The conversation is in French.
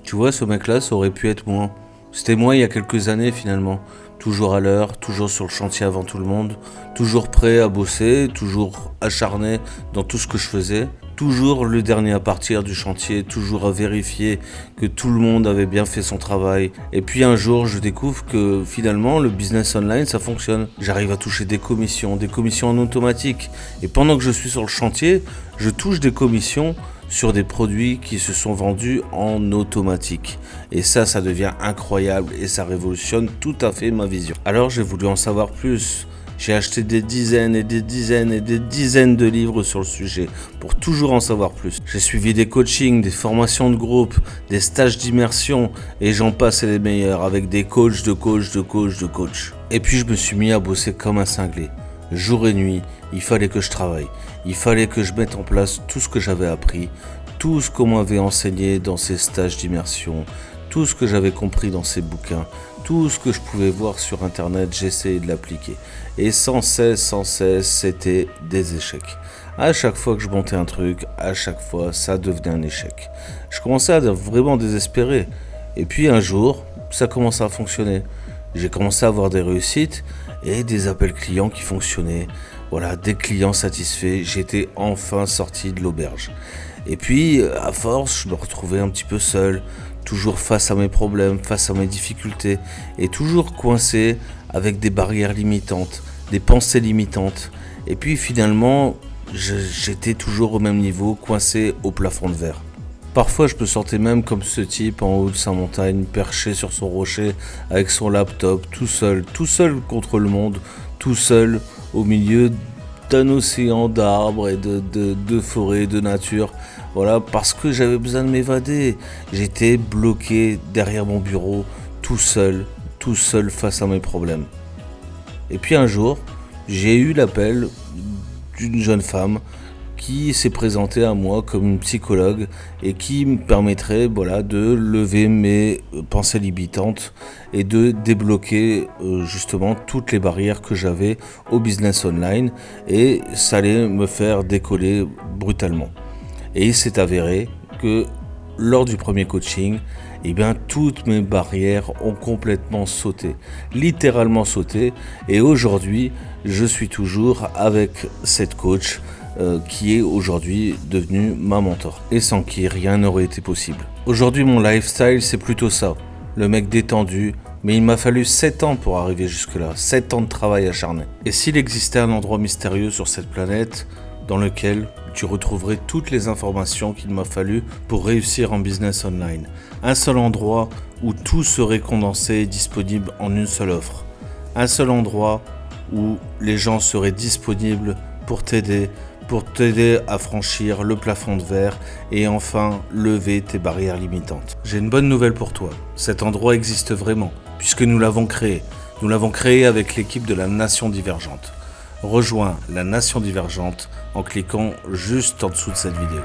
Tu vois, ce mec-là, ça aurait pu être moi. C'était moi il y a quelques années finalement. Toujours à l'heure, toujours sur le chantier avant tout le monde, toujours prêt à bosser, toujours acharné dans tout ce que je faisais, toujours le dernier à partir du chantier, toujours à vérifier que tout le monde avait bien fait son travail. Et puis un jour, je découvre que finalement, le business online, ça fonctionne. J'arrive à toucher des commissions en automatique. Et pendant que je suis sur le chantier, je touche des commissions sur des produits qui se sont vendus en automatique. Et ça devient incroyable et ça révolutionne tout à fait ma vision. Alors j'ai voulu en savoir plus. J'ai acheté des dizaines et des dizaines et des dizaines de livres sur le sujet pour toujours en savoir plus. J'ai suivi des coachings, des formations de groupe, des stages d'immersion et j'en passe les meilleurs avec des coachs de coachs. Et puis je me suis mis à bosser comme un cinglé. Jour et nuit, il fallait que je travaille. Il fallait que je mette en place tout ce que j'avais appris, tout ce qu'on m'avait enseigné dans ces stages d'immersion, tout ce que j'avais compris dans ces bouquins, tout ce que je pouvais voir sur internet, j'essayais de l'appliquer. Et sans cesse, c'était des échecs. À chaque fois que je montais un truc, à chaque fois, ça devenait un échec. Je commençais à vraiment désespérer. Et puis un jour, ça commençait à fonctionner. J'ai commencé à avoir des réussites et des appels clients qui fonctionnaient. Voilà, des clients satisfaits. J'étais enfin sorti de l'auberge. Et puis, à force, je me retrouvais un petit peu seul, toujours face à mes problèmes, face à mes difficultés, et toujours coincé avec des barrières limitantes, des pensées limitantes. Et puis finalement, j'étais toujours au même niveau, coincé au plafond de verre. Parfois, je me sentais même comme ce type en haut de sa montagne, perché sur son rocher, avec son laptop, tout seul contre le monde, tout seul au milieu d'un océan d'arbres et de forêts, de nature. Voilà, parce que j'avais besoin de m'évader. J'étais bloqué derrière mon bureau, tout seul face à mes problèmes. Et puis un jour, j'ai eu l'appel d'une jeune femme qui s'est présentée à moi comme une psychologue et qui me permettrait de lever mes pensées limitantes et de débloquer justement toutes les barrières que j'avais au business online, et ça allait me faire décoller brutalement. Et il s'est avéré que lors du premier coaching, toutes mes barrières ont complètement sauté, littéralement sauté, et aujourd'hui je suis toujours avec cette coach qui est aujourd'hui devenue ma mentor, et sans qui rien n'aurait été possible. Aujourd'hui mon lifestyle c'est plutôt ça, le mec détendu, mais il m'a fallu 7 ans pour arriver jusque là, 7 ans de travail acharné. Et s'il existait un endroit mystérieux sur cette planète dans lequel tu retrouverais toutes les informations qu'il m'a fallu pour réussir en business online, un seul endroit où tout serait condensé et disponible en une seule offre, un seul endroit où les gens seraient disponibles pour t'aider à franchir le plafond de verre et enfin lever tes barrières limitantes. J'ai une bonne nouvelle pour toi, cet endroit existe vraiment, puisque nous l'avons créé. Nous l'avons créé avec l'équipe de la Nation Divergente. Rejoins la Nation Divergente en cliquant juste en dessous de cette vidéo.